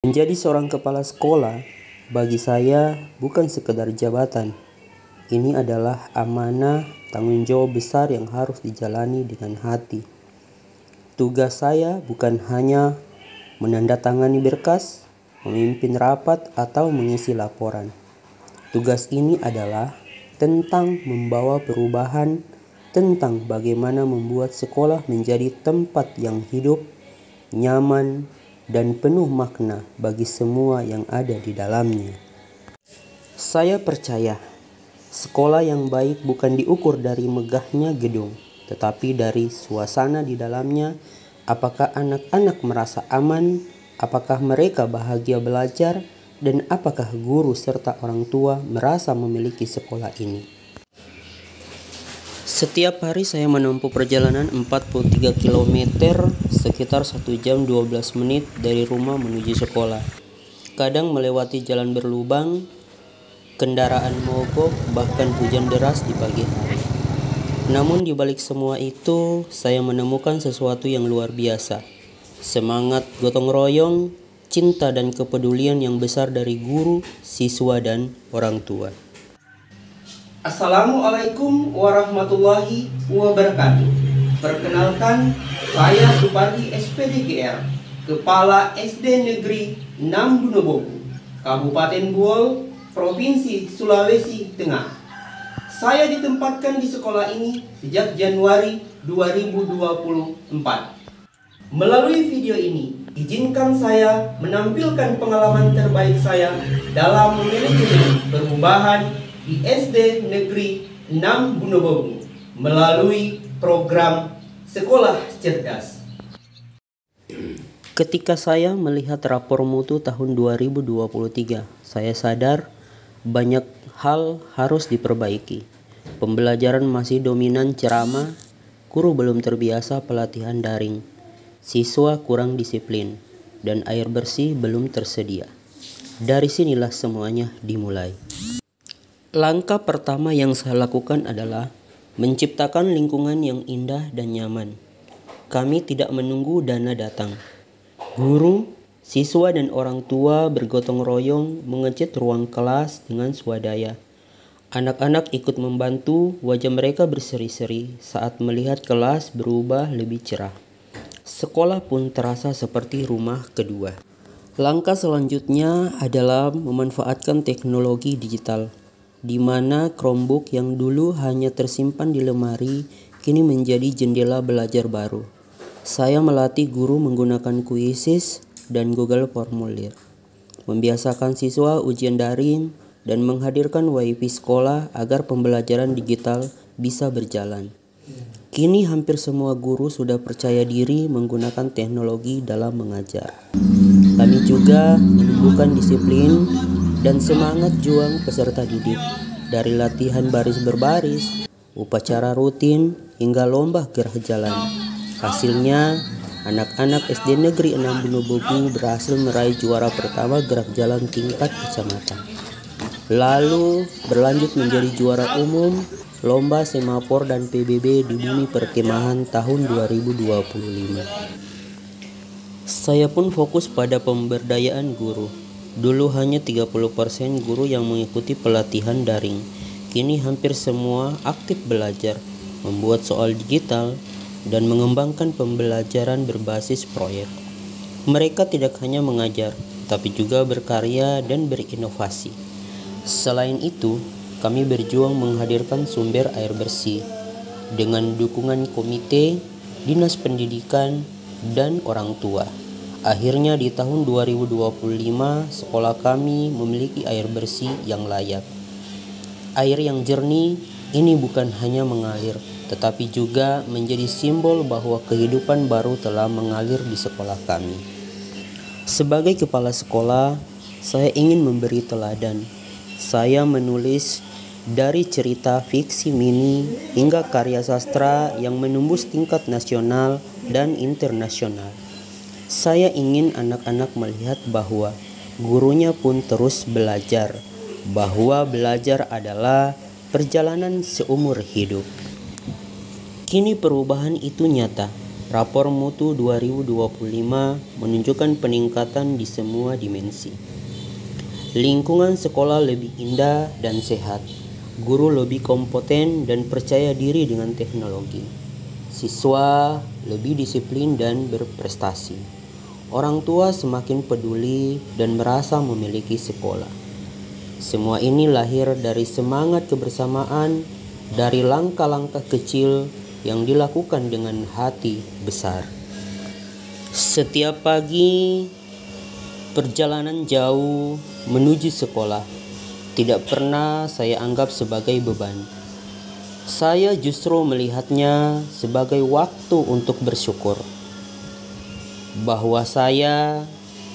Menjadi seorang kepala sekolah bagi saya bukan sekedar jabatan. Ini adalah amanah tanggung jawab besar yang harus dijalani dengan hati. Tugas saya bukan hanya menandatangani berkas, memimpin rapat, atau mengisi laporan. Tugas ini adalah tentang membawa perubahan, tentang bagaimana membuat sekolah menjadi tempat yang hidup, nyaman, dan penuh makna bagi semua yang ada di dalamnya. Saya percaya, sekolah yang baik bukan diukur dari megahnya gedung, tetapi dari suasana di dalamnya. Apakah anak-anak merasa aman? Apakah mereka bahagia belajar? Dan apakah guru serta orang tua merasa memiliki sekolah ini? Setiap hari saya menempuh perjalanan 43 km sekitar 1 jam 12 menit dari rumah menuju sekolah. Kadang melewati jalan berlubang, kendaraan mogok, bahkan hujan deras di pagi hari. Namun di balik semua itu, saya menemukan sesuatu yang luar biasa. Semangat gotong royong, cinta dan kepedulian yang besar dari guru, siswa, dan orang tua. Assalamualaikum warahmatullahi wabarakatuh. Perkenalkan, saya Supardi SPDGR, Kepala SD Negeri 6 Dunobogu, Kabupaten Buol, Provinsi Sulawesi Tengah. Saya ditempatkan di sekolah ini sejak Januari 2024. Melalui video ini, izinkan saya menampilkan pengalaman terbaik saya dalam memanajemen perubahan di SD Negeri 6 Dunobogu melalui program Sekolah Cerdas. Ketika saya melihat rapor mutu tahun 2023, saya sadar banyak hal harus diperbaiki. Pembelajaran masih dominan ceramah, guru belum terbiasa pelatihan daring, siswa kurang disiplin, dan air bersih belum tersedia. Dari sinilah semuanya dimulai. Langkah pertama yang saya lakukan adalah menciptakan lingkungan yang indah dan nyaman. Kami tidak menunggu dana datang. Guru, siswa, dan orang tua bergotong royong mengecat ruang kelas dengan swadaya. Anak-anak ikut membantu, wajah mereka berseri-seri saat melihat kelas berubah lebih cerah. Sekolah pun terasa seperti rumah kedua. Langkah selanjutnya adalah memanfaatkan teknologi digital, di mana Chromebook yang dulu hanya tersimpan di lemari kini menjadi jendela belajar baru. Saya melatih guru menggunakan Quizzes dan Google Formulir, membiasakan siswa ujian daring, dan menghadirkan WiFi sekolah agar pembelajaran digital bisa berjalan. Kini hampir semua guru sudah percaya diri menggunakan teknologi dalam mengajar. Kami juga menumbuhkan disiplin dan semangat juang peserta didik, dari latihan baris berbaris, upacara rutin, hingga lomba gerak jalan. Hasilnya, anak-anak SD Negeri 6 Dunobogu berhasil meraih juara pertama gerak jalan tingkat kecamatan. Lalu berlanjut menjadi juara umum lomba semafor dan PBB di Bumi Perkemahan tahun 2025. Saya pun fokus pada pemberdayaan guru. Dulu hanya 30% guru yang mengikuti pelatihan daring. Kini hampir semua aktif belajar, membuat soal digital, dan mengembangkan pembelajaran berbasis proyek. Mereka tidak hanya mengajar, tapi juga berkarya dan berinovasi. Selain itu, kami berjuang menghadirkan sumber air bersih dengan dukungan komite, dinas pendidikan, dan orang tua. Akhirnya di tahun 2025, sekolah kami memiliki air bersih yang layak. Air yang jernih ini bukan hanya mengalir, tetapi juga menjadi simbol bahwa kehidupan baru telah mengalir di sekolah kami. Sebagai kepala sekolah, saya ingin memberi teladan. Saya menulis dari cerita fiksi mini hingga karya sastra yang menembus tingkat nasional dan internasional. Saya ingin anak-anak melihat bahwa gurunya pun terus belajar, bahwa belajar adalah perjalanan seumur hidup. Kini perubahan itu nyata. Rapor Mutu 2025 menunjukkan peningkatan di semua dimensi. Lingkungan sekolah lebih indah dan sehat. Guru lebih kompeten dan percaya diri dengan teknologi. Siswa lebih disiplin dan berprestasi. Orang tua semakin peduli dan merasa memiliki sekolah. Semua ini lahir dari semangat kebersamaan, dari langkah-langkah kecil yang dilakukan dengan hati besar. Setiap pagi, perjalanan jauh menuju sekolah tidak pernah saya anggap sebagai beban. Saya justru melihatnya sebagai waktu untuk bersyukur bahwa saya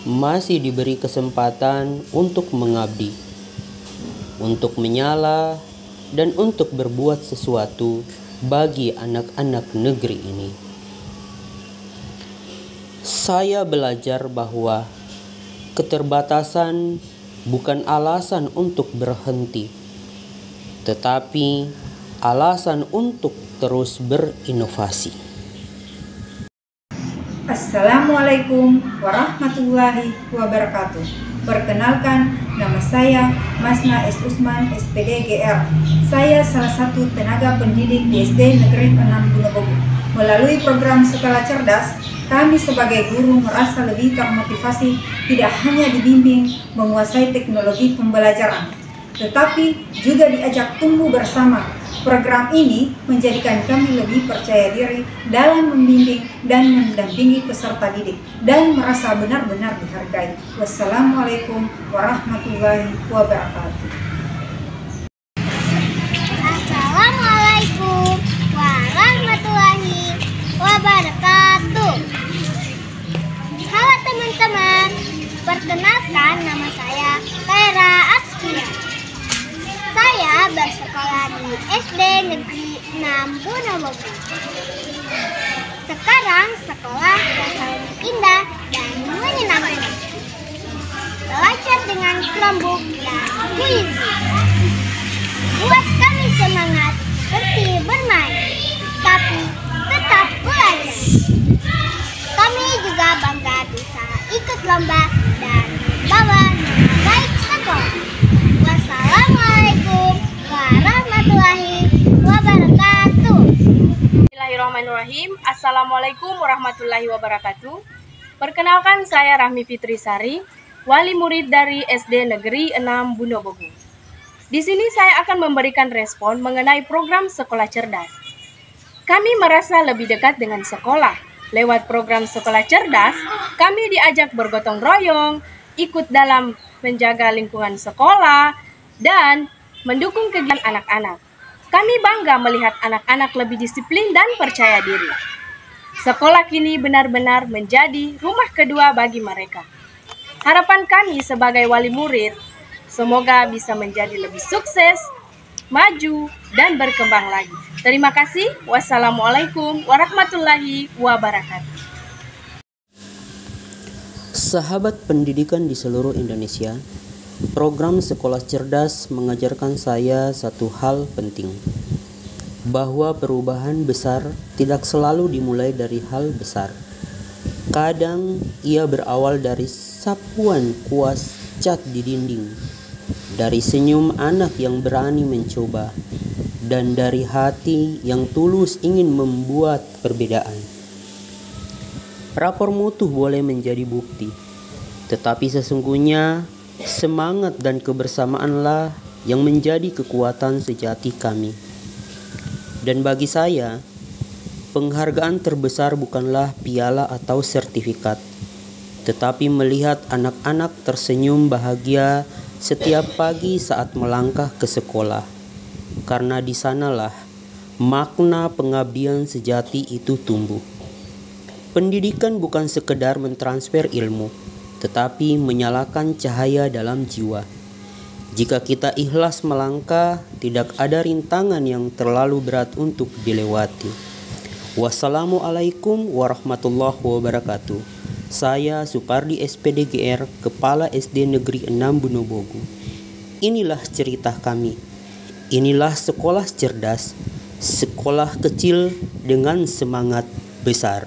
masih diberi kesempatan untuk mengabdi, untuk menyala, dan untuk berbuat sesuatu bagi anak-anak negeri ini. Saya belajar bahwa keterbatasan bukan alasan untuk berhenti, tetapi alasan untuk terus berinovasi. Assalamualaikum warahmatullahi wabarakatuh. Perkenalkan, nama saya Masna S. Usman, SPD GR. Saya salah satu tenaga pendidik di SD Negeri 6 Bunobogo. Melalui program Sekolah Cerdas, kami sebagai guru merasa lebih termotivasi tidak hanya dibimbing menguasai teknologi pembelajaran, tetapi juga diajak tumbuh bersama. Program ini menjadikan kami lebih percaya diri dalam membimbing dan mendampingi peserta didik dan merasa benar-benar dihargai. Wassalamualaikum warahmatullahi wabarakatuh. Assalamualaikum warahmatullahi wabarakatuh. Halo teman-teman, perkenalkan nama saya Kaira Atskia. Saya bersekolah di SD Negeri 6 Bunobogo. Sekarang sekolah terasa lebih indah dan menyenangkan. Belajar dengan kelompok dan puisi buat kami semangat seperti bermain, tapi tetap belajar. Kami juga bangga bisa ikut lomba dan membawa nama baik sekolah. Wassalamualaikum warahmatullahi wabarakatuh. Bismillahirrahmanirrahim. Assalamualaikum warahmatullahi wabarakatuh. Perkenalkan, saya Rahmi Fitri Sari, wali murid dari SD Negeri 6 Bunobogo. Di sini saya akan memberikan respon mengenai program Sekolah Cerdas. Kami merasa lebih dekat dengan sekolah. Lewat program Sekolah Cerdas, kami diajak bergotong royong, ikut dalam menjaga lingkungan sekolah, dan mendukung kegiatan anak-anak. Kami bangga melihat anak-anak lebih disiplin dan percaya diri. Sekolah kini benar-benar menjadi rumah kedua bagi mereka. Harapan kami sebagai wali murid, semoga bisa menjadi lebih sukses, maju, dan berkembang lagi. Terima kasih. Wassalamualaikum warahmatullahi wabarakatuh. Sahabat pendidikan di seluruh Indonesia, program Sekolah Cerdas mengajarkan saya satu hal penting, bahwa perubahan besar tidak selalu dimulai dari hal besar. Kadang ia berawal dari sapuan kuas cat di dinding, dari senyum anak yang berani mencoba, dan dari hati yang tulus ingin membuat perbedaan. Rapor mutu boleh menjadi bukti, tetapi sesungguhnya semangat dan kebersamaanlah yang menjadi kekuatan sejati kami. Dan bagi saya, penghargaan terbesar bukanlah piala atau sertifikat, tetapi melihat anak-anak tersenyum bahagia setiap pagi saat melangkah ke sekolah. Karena di sanalah makna pengabdian sejati itu tumbuh. Pendidikan bukan sekedar mentransfer ilmu, tetapi menyalakan cahaya dalam jiwa. Jika kita ikhlas melangkah, tidak ada rintangan yang terlalu berat untuk dilewati. Wassalamualaikum warahmatullahi wabarakatuh. Saya Supardi SPD GR, Kepala SD Negeri 6 Bunobogo. Inilah cerita kami. Inilah sekolah cerdas, sekolah kecil dengan semangat besar.